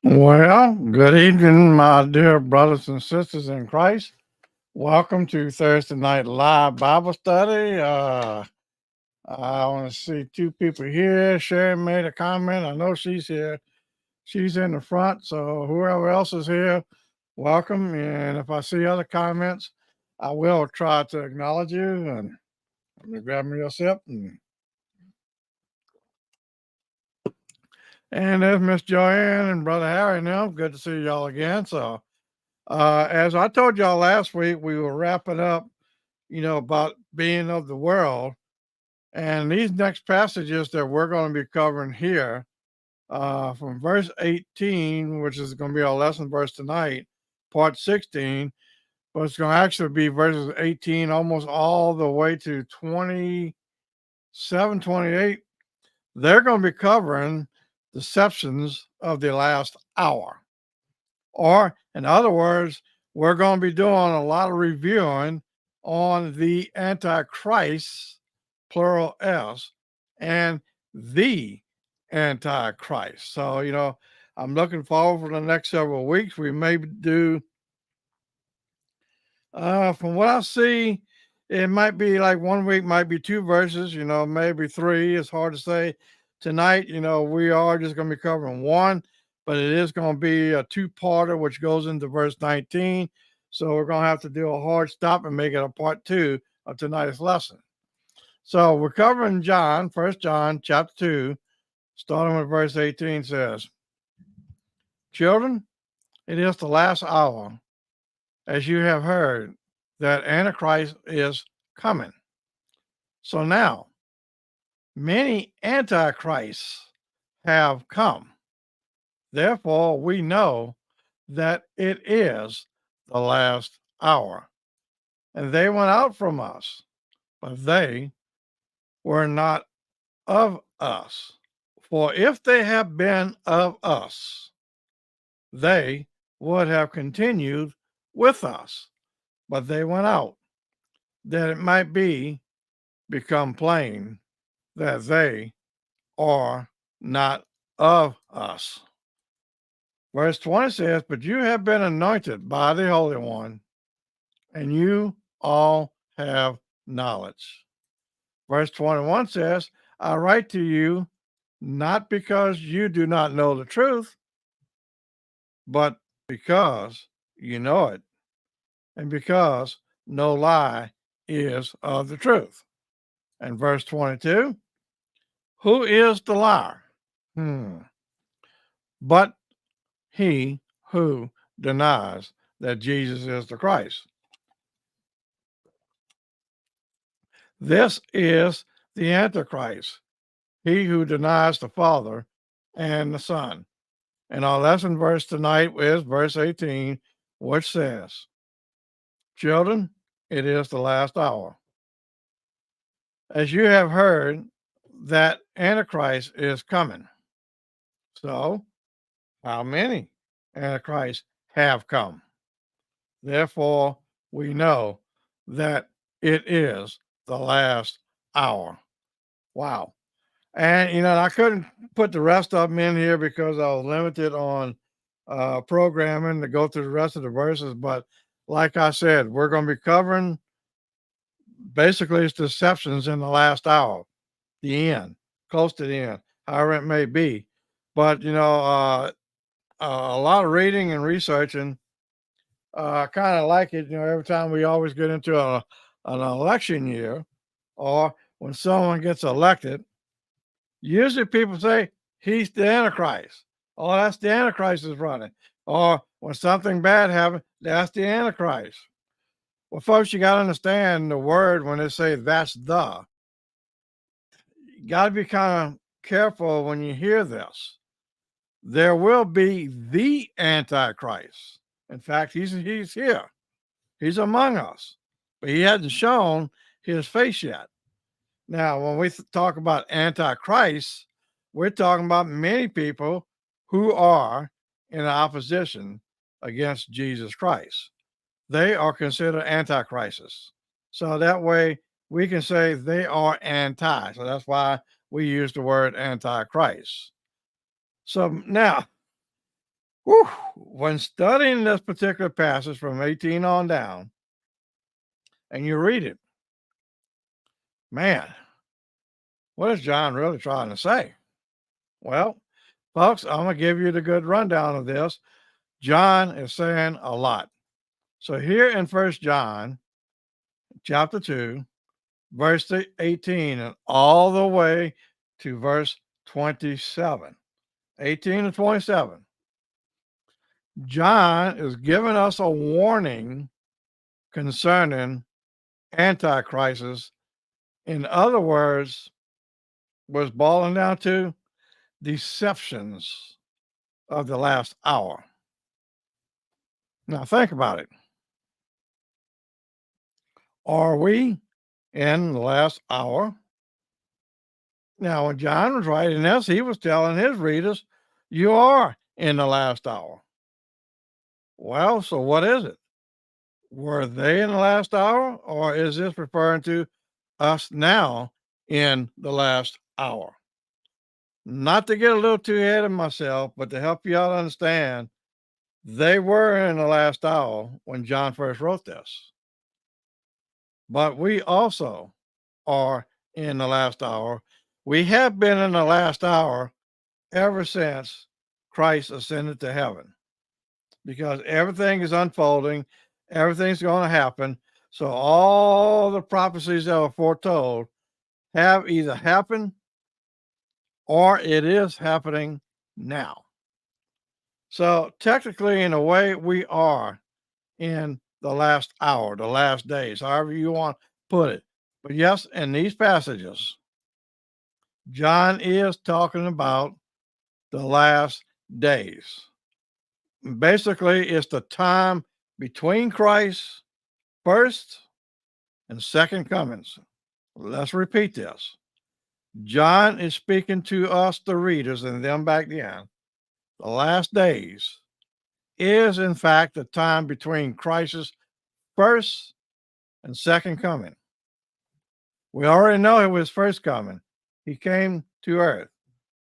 Well, good evening, my dear brothers and sisters in Christ. Welcome to Thursday Night Live Bible Study. I want to see two people here. Sharon made a comment. I know she's here. She's in the front. So whoever else is here, welcome. And if I see other comments, I will try to acknowledge you. And let me grab me a sip. And there's Miss Joanne and Brother Harry now. Good to see y'all again. So as I told y'all last week, we were wrapping up, about being of the world. And these next passages that we're going to be covering here, from verse 18, which is going to be our lesson verse tonight, part 16, but it's going to actually be verses 18 almost all the way to 27, 28. They're going to be covering deceptions of the last hour. Or, in other words, we're going to be doing a lot of reviewing on the Antichrist, plural S, and the Antichrist. So, I'm looking forward for the next several weeks. We may do, from what I see, it might be like one week might be two verses, maybe three. It's hard to say. Tonight, we are just going to be covering one, but it is going to be a two-parter, which goes into verse 19. So we're going to have to do a hard stop and make it a part two of tonight's lesson. So we're covering John, 1 John chapter 2, starting with verse 18 says, "Children, it is the last hour, as you have heard, that Antichrist is coming. So now, many antichrists have come. Therefore, we know that it is the last hour. And they went out from us, but they were not of us. For if they had been of us, they would have continued with us. But they went out, that it might become plain that they are not of us." Verse 20 says, "But you have been anointed by the Holy One, and you all have knowledge." Verse 21 says, "I write to you not because you do not know the truth, but because you know it, and because no lie is of the truth." And verse 22, "Who is the liar? But he who denies that Jesus is the Christ. This is the Antichrist, he who denies the Father and the Son." And our lesson verse tonight is verse 18, which says, "Children, it is the last hour. As you have heard that Antichrist is coming. So, how many Antichrists have come? Therefore, we know that it is the last hour." Wow. And, I couldn't put the rest of them in here because I was limited on programming to go through the rest of the verses. But like I said, we're going to be covering basically it's deceptions in the last hour, the end, close to the end, however it may be. But, a lot of reading and researching. I kind of like it, every time we always get into an election year or when someone gets elected, usually people say he's the Antichrist. Oh, that's the Antichrist is running. Or when something bad happens, that's the Antichrist. Well, folks, you got to understand the word when they say that's the. You got to be kind of careful when you hear this. There will be the Antichrist. In fact, he's here. He's among us, but he hasn't shown his face yet. Now, when we talk about Antichrist, we're talking about many people who are in opposition against Jesus Christ. They are considered Antichrists. So that way we can say they are anti. So that's why we use the word Antichrist. So now, Whew. When studying this particular passage from 18 on down, and you read it, man, what is John really trying to say? Well, folks, I'm going to give you the good rundown of this. John is saying a lot. So here in First John chapter 2, verse 18, and all the way to verse 27, 18 to 27, John is giving us a warning concerning Antichrists. In other words, was boiling down to deceptions of the last hour. Now, think about it. Are we in the last hour? Now, when John was writing this, he was telling his readers, you are in the last hour. Well, so what is it? Were they in the last hour, or is this referring to us now in the last hour? Not to get a little too ahead of myself, but to help you out understand, they were in the last hour when John first wrote this. But we also are in the last hour. We have been in the last hour ever since Christ ascended to heaven, because everything is unfolding, everything's going to happen. So all the prophecies that were foretold have either happened or it is happening now. So technically, in a way, we are in the last hour, the last days, however you want to put it. But yes, in these passages, John is talking about the last days. Basically, it's the time between Christ's first and second comings. Let's repeat this. John is speaking to us, the readers, and them back then. The last days is, in fact, the time between Christ's first and second coming. We already know it was first coming. He came to earth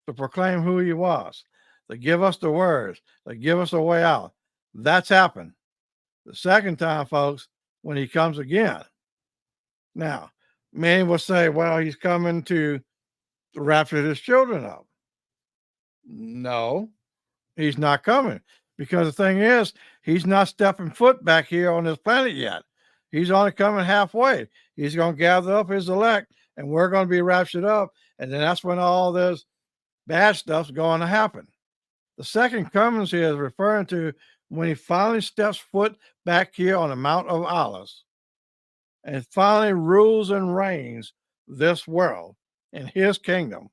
to proclaim who he was, to give us the words, to give us a way out. That's happened. The second time, folks, when he comes again. Now, many will say, well, he's coming to rapture his children up. No, he's not coming, because the thing is, he's not stepping foot back here on this planet yet. He's only coming halfway. He's going to gather up his elect, and we're going to be raptured up. And then that's when all this bad stuff's going to happen. The second coming here is referring to when he finally steps foot back here on the Mount of Olives and finally rules and reigns this world in his kingdom.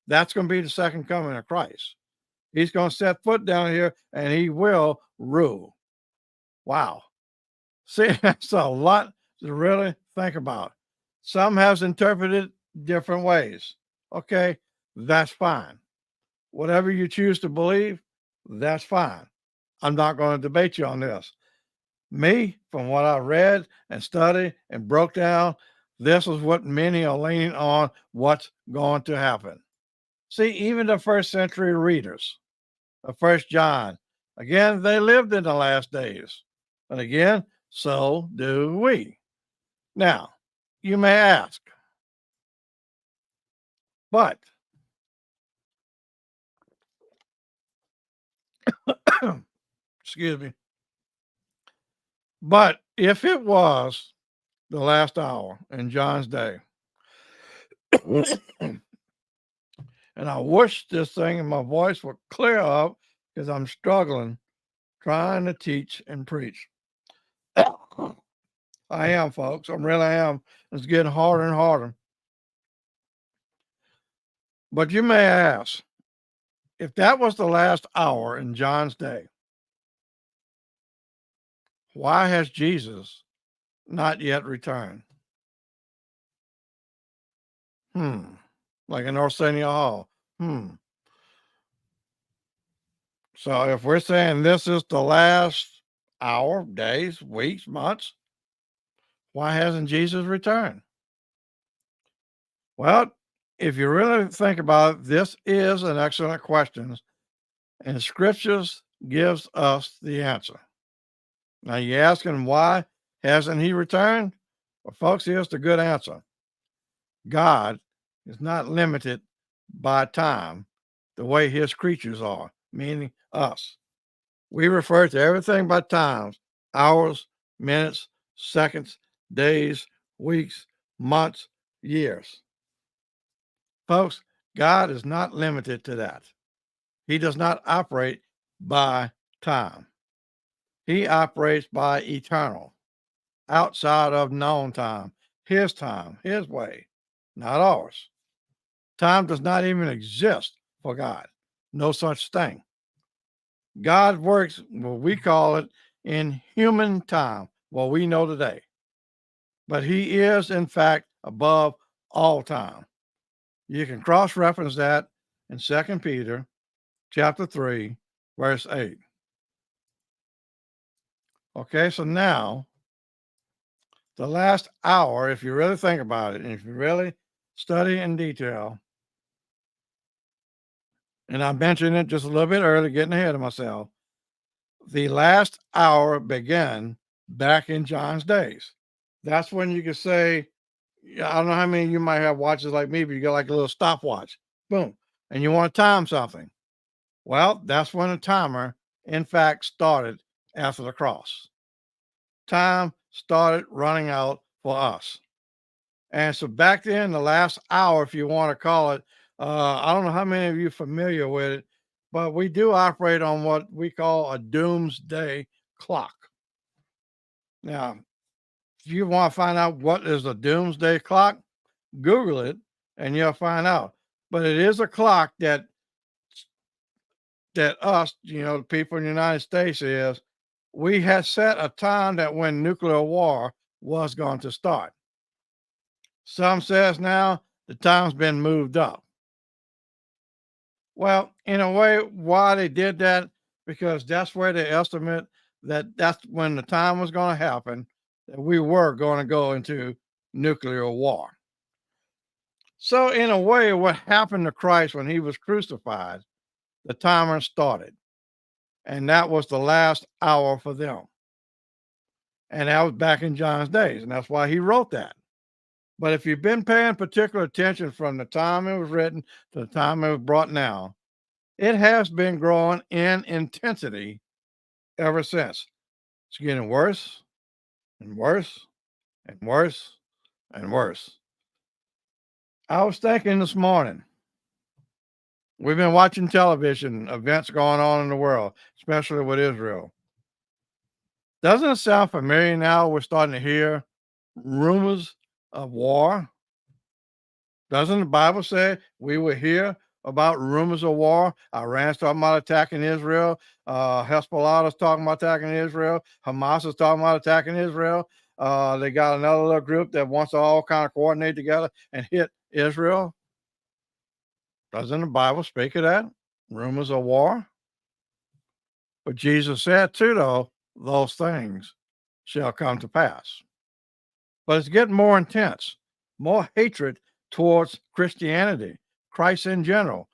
That's going to be the second coming of Christ. He's going to set foot down here and he will rule. Wow. See, that's a lot to really think about. Some have interpreted different ways. Okay, that's fine. Whatever you choose to believe, that's fine. I'm not going to debate you on this. Me, from what I read and studied and broke down, this is what many are leaning on what's going to happen. See, even the first century readers of First John, again, they lived in the last days. And again, so do we. Now, you may ask, but excuse me, but if it was the last hour in John's day, and I wish this thing in my voice would clear up because I'm struggling trying to teach and preach. I am, folks. I really am. It's getting harder and harder. But you may ask, if that was the last hour in John's day, why has Jesus not yet returned? Like in Arsenio Hall. So if we're saying this is the last hour, days, weeks, months, why hasn't Jesus returned? Well, if you really think about it, this is an excellent question. And scriptures gives us the answer. Now you're asking why hasn't he returned? Well, folks, here's the good answer. God is not limited by time the way his creatures are, meaning us. We refer to everything by times, hours, minutes, seconds, days, weeks, months, years. Folks, God is not limited to that. He does not operate by time. He operates by eternal, outside of known time, his way, not ours. Time does not even exist for God. No such thing. God works, what we call it, in human time, what we know today. But he is, in fact, above all time. You can cross-reference that in 2 Peter chapter 3, verse 8. Okay, so now the last hour, if you really think about it, and if you really study in detail, and I mentioned it just a little bit earlier, getting ahead of myself, the last hour began back in John's days. That's when you could say, yeah, I don't know how many of you might have watches like me, but you got like a little stopwatch, boom, and you want to time something. Well, that's when the timer, in fact, started after the cross. Time started running out for us. And so back then, the last hour, if you want to call it, I don't know how many of you are familiar with it, but we do operate on what we call a doomsday clock. Now, if you want to find out what is a doomsday clock, Google it and you'll find out. But it is a clock that us, the people in the United States we had set a time that when nuclear war was going to start. Some says now the time's been moved up. Well, in a way, why they did that, because that's where they estimate that's when the time was going to happen, that we were going to go into nuclear war. So, in a way, what happened to Christ when he was crucified, the timer started. And that was the last hour for them. And that was back in John's days. And that's why he wrote that. But if you've been paying particular attention from the time it was written to the time it was brought now, it has been growing in intensity ever since. It's getting worse and worse and worse and worse. I was thinking this morning, we've been watching television, events going on in the world, especially with Israel. Doesn't it sound familiar now? We're starting to hear rumors of war. Doesn't the Bible say we will hear about rumors of war? Iran's talking about attacking Israel. Hezbollah is talking about attacking Israel. Hamas is talking about attacking Israel. They got another little group that wants to all kind of coordinate together and hit Israel. Doesn't the Bible speak of that? Rumors of war? But Jesus said too, though, those things shall come to pass. But it's getting more intense, more hatred towards Christianity, Christ in general.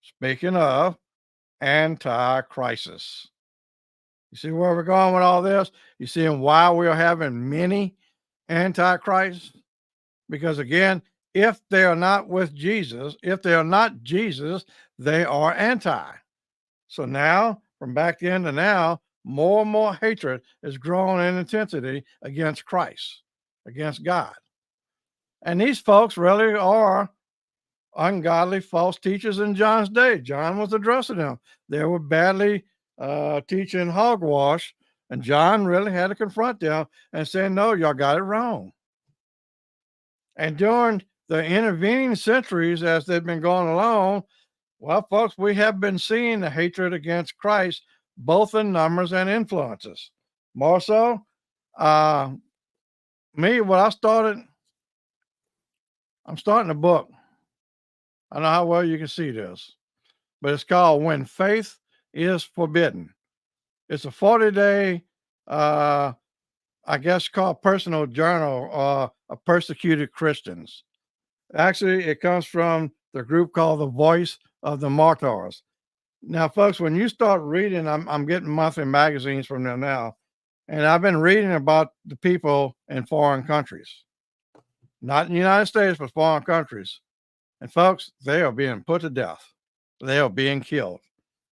Speaking of anti-crisis. You see where we're going with all this? You see why we're having many antichrists? Because again, if they are not with Jesus, if they are not Jesus, they are anti. So now, from back then to now, more and more hatred is growing in intensity against Christ, against God. And these folks really are ungodly false teachers in John's day. John was addressing them. They were badly teaching hogwash, and John really had to confront them and say, no, y'all got it wrong. And during the intervening centuries, as they've been going along, well, folks, we have been seeing the hatred against Christ, both in numbers and influences. More so, I'm starting a book. I don't know how well you can see this, but it's called When Faith is Forbidden. It's a 40-day, I guess called personal journal of persecuted Christians. Actually, it comes from the group called the Voice of the Martyrs. Now, folks, when you start reading, I'm getting monthly magazines from them now, and I've been reading about the people in foreign countries, not in the United States, but foreign countries. And folks, they are being put to death. They are being killed.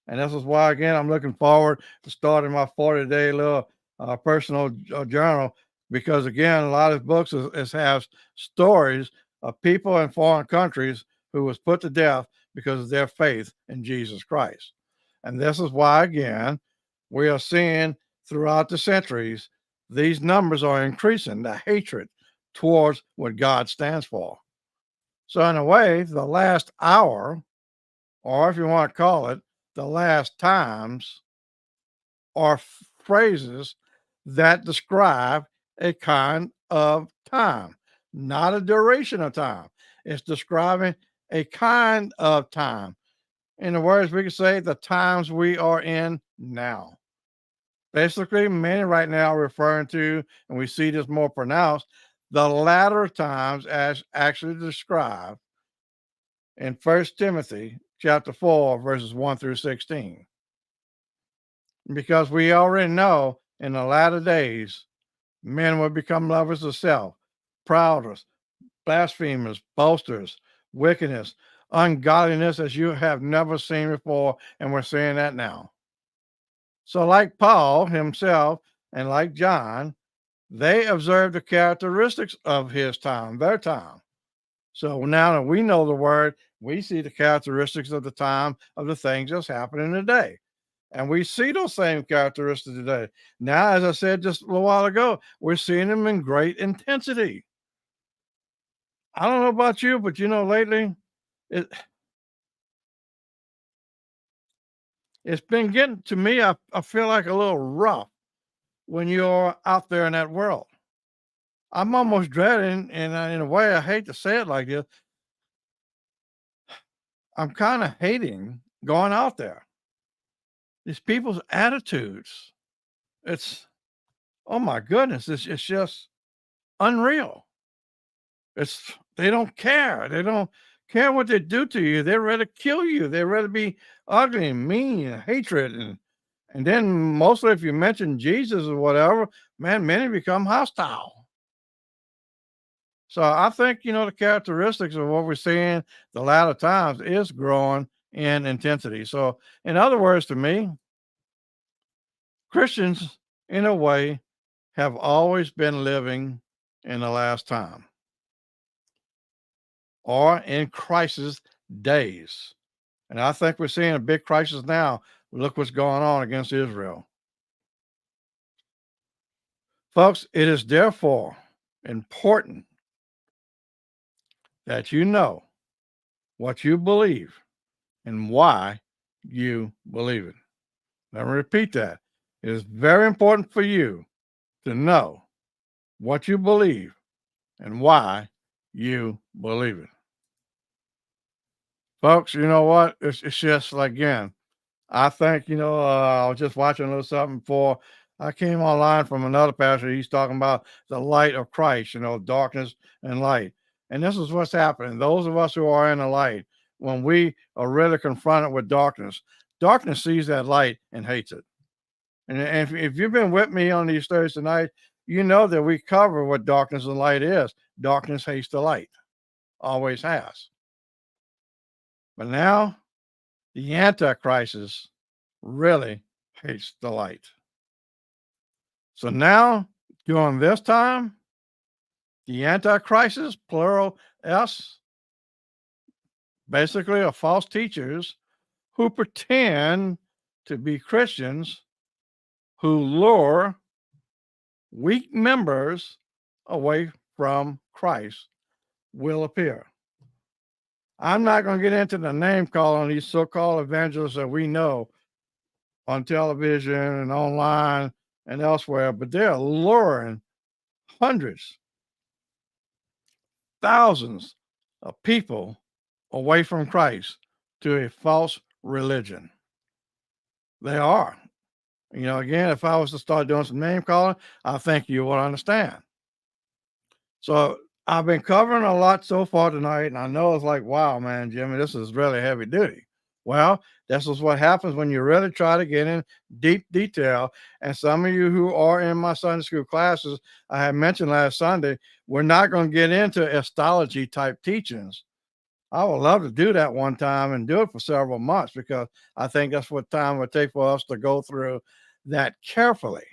And this is why, again, I'm looking forward to starting my 40-day little personal journal because, again, a lot of books has stories of people in foreign countries who was put to death because of their faith in Jesus Christ. And this is why, again, we are seeing throughout the centuries, these numbers are increasing, the hatred towards what God stands for. So, in a way, the last hour, or if you want to call it, the last times, are phrases that describe a kind of time, not a duration of time. It's describing a kind of time. In the words, we could say the times we are in now. Basically, many right now are referring to, and we see this more pronounced, the latter times as actually described in First Timothy chapter 4, verses 1 through 16. Because we already know in the latter days, men will become lovers of self, prouders, blasphemers, boasters, wickedness, ungodliness as you have never seen before. And we're seeing that now. So, like Paul himself and like John, they observed the characteristics of his time, their time. So now that we know the word, we see the characteristics of the time of the things that's happening today. And we see those same characteristics today. Now, as I said just a little while ago, we're seeing them in great intensity. I don't know about you, but lately it, it's been getting to me. I feel like a little rough when you're out there in that world. I'm almost dreading, and in a way, I hate to say it like this, I'm kind of hating going out there. These people's attitudes. It's oh my goodness, it's just unreal. It's they don't care. They don't care what they do to you. They're ready to kill you. They're ready to be ugly and mean and hatred and then mostly if you mention Jesus or whatever, man, many become hostile. So I think the characteristics of what we're seeing the latter times is growing in intensity. So in other words, to me, Christians in a way have always been living in the last time or in crisis days. And I think we're seeing a big crisis now. Look what's going on against Israel. Folks, it is therefore important that you know what you believe and why you believe it. Let me repeat that. It is very important for you to know what you believe and why you believe it. Folks, you know what? It's just like, again, I think, I was just watching a little something before I came online from another pastor. He's talking about the light of Christ, darkness and light. And this is what's happening. Those of us who are in the light, when we are really confronted with darkness, darkness sees that light and hates it. And if you've been with me on these Thursday nights, you know that we cover what darkness and light is. Darkness hates the light, always has. But now the Antichrist really hates the light. So now, during this time, the Antichrist, plural S, basically are false teachers who pretend to be Christians who lure weak members away from Christ will appear. I'm not going to get into the name calling on these so-called evangelists that we know on television and online and elsewhere, but they're luring hundreds, thousands of people away from Christ to a false religion. They are. Again, if I was to start doing some name calling, I think you will understand. So I've been covering a lot so far tonight, and I know it's like, wow, man, Jimmy, this is really heavy duty. Well, this is what happens when you really try to get in deep detail. And some of you who are in my Sunday school classes, I had mentioned last Sunday, we're not going to get into astrology type teachings. I would love to do that one time and do it for several months, because I think that's what time it would take for us to go through that carefully.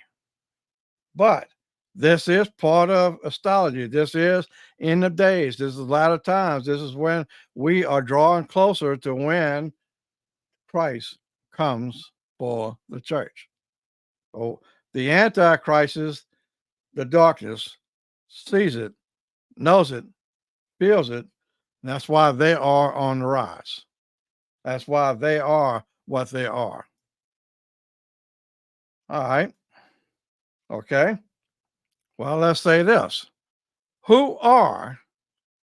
But this is part of astrology. This is in the days. This is a lot of times. This is when we are drawing closer to when Christ comes for the church. Oh, the Antichrist is the darkness, sees it, knows it, feels it. And that's why they are on the rise. That's why they are what they are. All right. Okay. Well, let's say this. Who are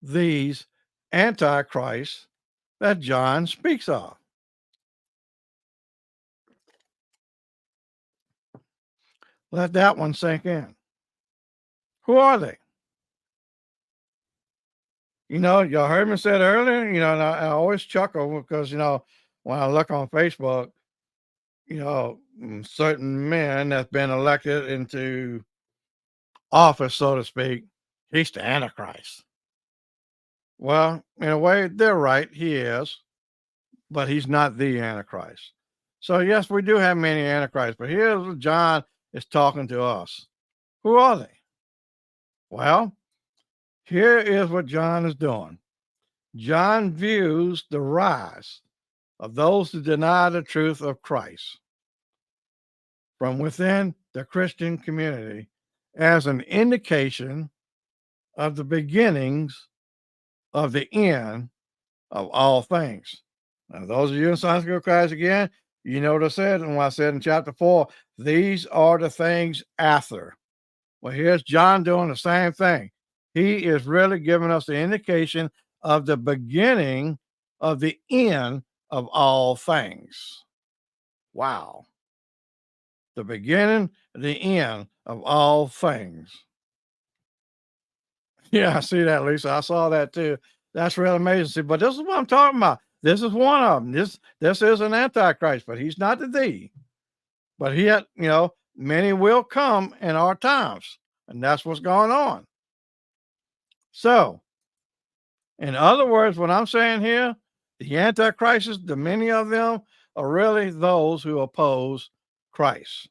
these antichrists that John speaks of? Let that one sink in. Who are they? Y'all heard me say it earlier, and I always chuckle because, when I look on Facebook, certain men that's been elected into office, so to speak, he's the Antichrist. Well, in a way, they're right. He is, but he's not the Antichrist. So, yes, we do have many Antichrists, but here's what John is talking to us. Who are they? Well, here is what John is doing. John views the rise of those who deny the truth of Christ from within the Christian community as an indication of the beginnings of the end of all things. Now, those of you in Sunday school class again, you know what I said, and what I said in chapter 4, these are the things after. Well, here's John doing the same thing. He is really giving us the indication of the beginning of the end of all things. Wow. The beginning, the end of all things. Yeah, I see that, Lisa. I saw that too. That's really amazing. See, but this is what I'm talking about. This is one of them. This is an antichrist, but he's not the thee. But he had, many will come in our times, and that's what's going on. So, in other words, what I'm saying here, the antichrists, the many of them are really those who oppose Christ,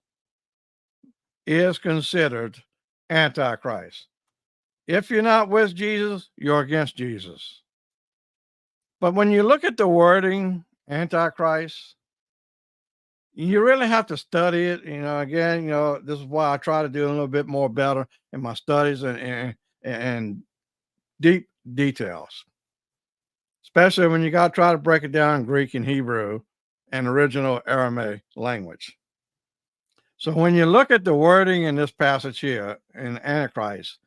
is considered antichrist. If you're not with Jesus, you're against Jesus. But when you look at the wording antichrist, you really have to study it. Again, this is why I try to do a little bit more better in my studies and deep details, especially when you got to try to break it down in Greek and Hebrew and original Aramaic language. So when you look at the wording in this passage here in Antichrist,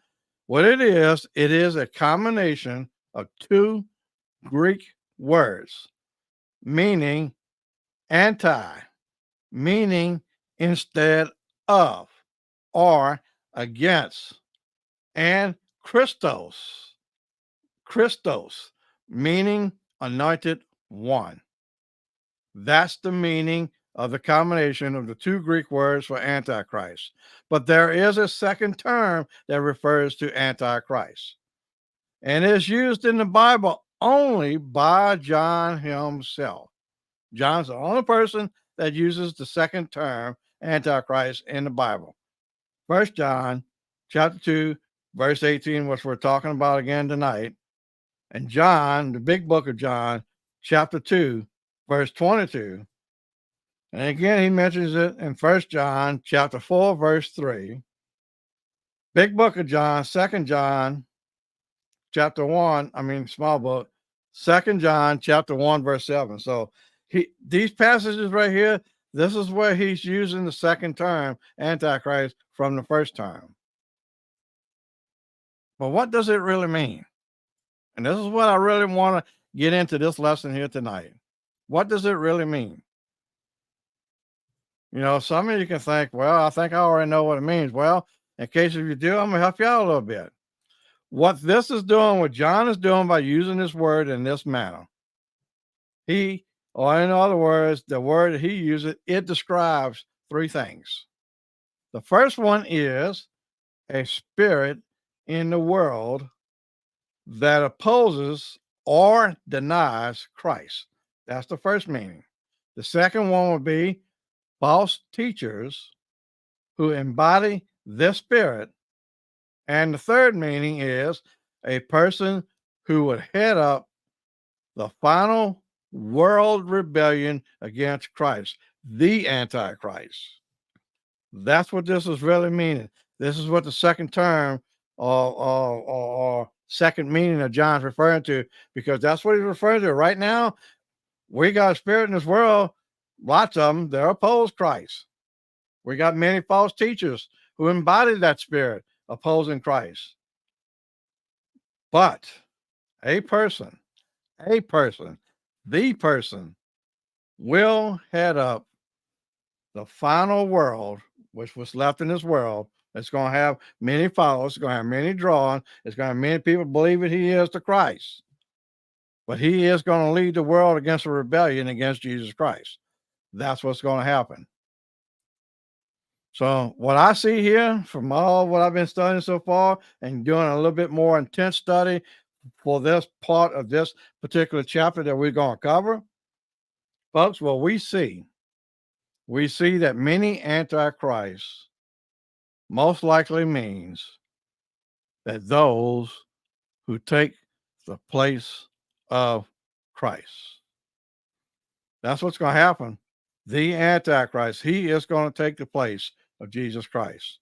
what it is a combination of two Greek words, meaning anti, meaning instead of or against, and Christos, meaning anointed one. That's the meaning of the combination of the two Greek words for Antichrist. But there is a second term that refers to Antichrist, and is used in the Bible only by John himself. John's the only person that uses the second term Antichrist in the Bible. 1 John chapter 2, verse 18, which we're talking about again tonight. And John, the big book of John, chapter 2, verse 22. And again, he mentions it in 1 John chapter 4, verse 3. Big book of John, 2 John chapter 1, small book, 2 John chapter 1, verse 7. So these passages right here, this is where he's using the second term, Antichrist, from the first term. But what does it really mean? And this is what I really want to get into this lesson here tonight. What does it really mean? Some of you can think, well, I think I already know what it means. Well, in case if you do, I'm going to help you out a little bit. What this is doing, what John is doing by using this word in this manner, he Or in other words, the word that he uses, it describes three things. The first one is a spirit in the world that opposes or denies Christ. That's the first meaning. The second one would be false teachers who embody this spirit. And the third meaning is a person who would head up the final world rebellion against Christ, the Antichrist. That's what this is really meaning. This is what the second term or second meaning of John's referring to, because that's what he's referring to. Right now, we got a spirit in this world, lots of them, they're opposed Christ. We got many false teachers who embody that spirit, opposing Christ. But a person, the person will head up the final world, which was left in this world. It's going to have many followers. It's going to have many drawn. It's going to have many people believing he is the Christ. But he is going to lead the world against a rebellion against Jesus Christ. That's what's going to happen. So what I see here from all what I've been studying so far and doing a little bit more intense study for this part of this particular chapter that we're going to cover, folks, what we see that many antichrists most likely means that those who take the place of Christ. That's what's going to happen. The Antichrist, he is going to take the place of Jesus Christ.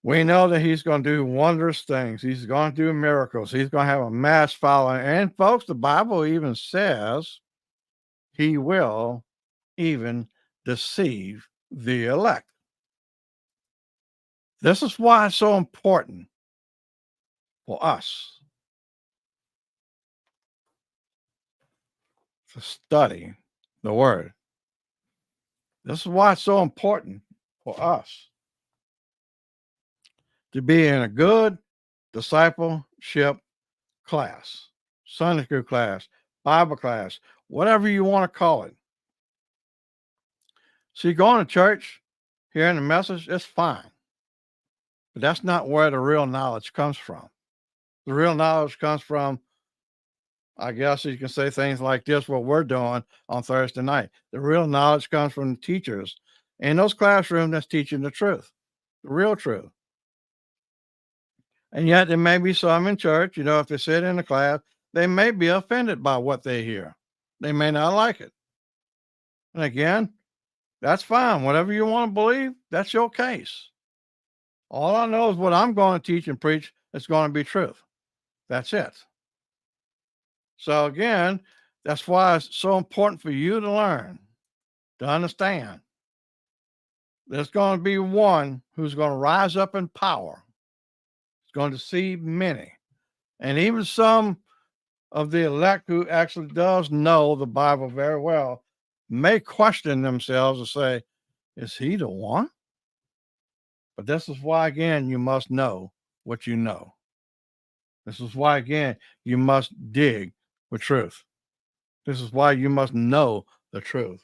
We know that he's going to do wondrous things. He's going to do miracles. He's going to have a mass following. And folks, the Bible even says he will even deceive the elect. This is why it's so important for us to study the word. This is why it's so important for us to be in a good discipleship class, Sunday school class, Bible class, whatever you want to call it. See, going to church, hearing the message, it's fine. But that's not where the real knowledge comes from. The real knowledge comes from, I guess you can say, things like this, what we're doing on Thursday night. The real knowledge comes from the teachers in those classrooms that's teaching the truth, the real truth. And yet there may be some in church, if they sit in the class, they may be offended by what they hear. They may not like it. And again, that's fine. Whatever you want to believe, that's your case. All I know is what I'm going to teach and preach is going to be truth. That's it. So again, that's why it's so important for you to learn, to understand. There's going to be one who's going to rise up in power. It's going to deceive many. And even some of the elect who actually does know the Bible very well may question themselves and say, is he the one? But this is why, again, you must know what you know. This is why, again, you must dig for truth. This is why you must know the truth.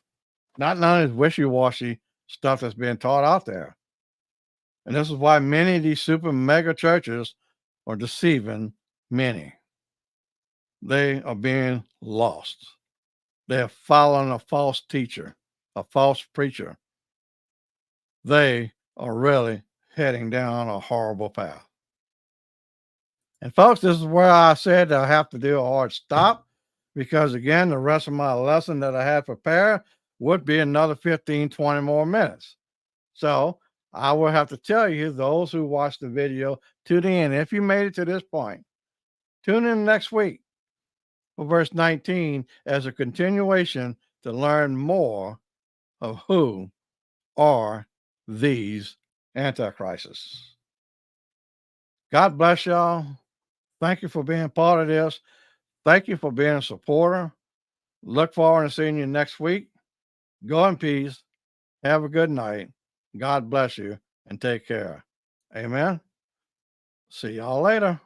Not none of this wishy-washy stuff that's being taught out there. And this is why many of these super mega churches are deceiving many. They are being lost. They are following a false teacher, a false preacher. They are really heading down a horrible path. And folks, this is where I said I have to do a hard stop, because again, the rest of my lesson that I had prepared would be another 15, 20 more minutes. So I will have to tell you, those who watch the video to the end, if you made it to this point, tune in next week for verse 19 as a continuation to learn more of who are these antichrists. God bless y'all. Thank you for being part of this. Thank you for being a supporter. Look forward to seeing you next week. Go in peace. Have a good night. God bless you and take care. Amen. See y'all later.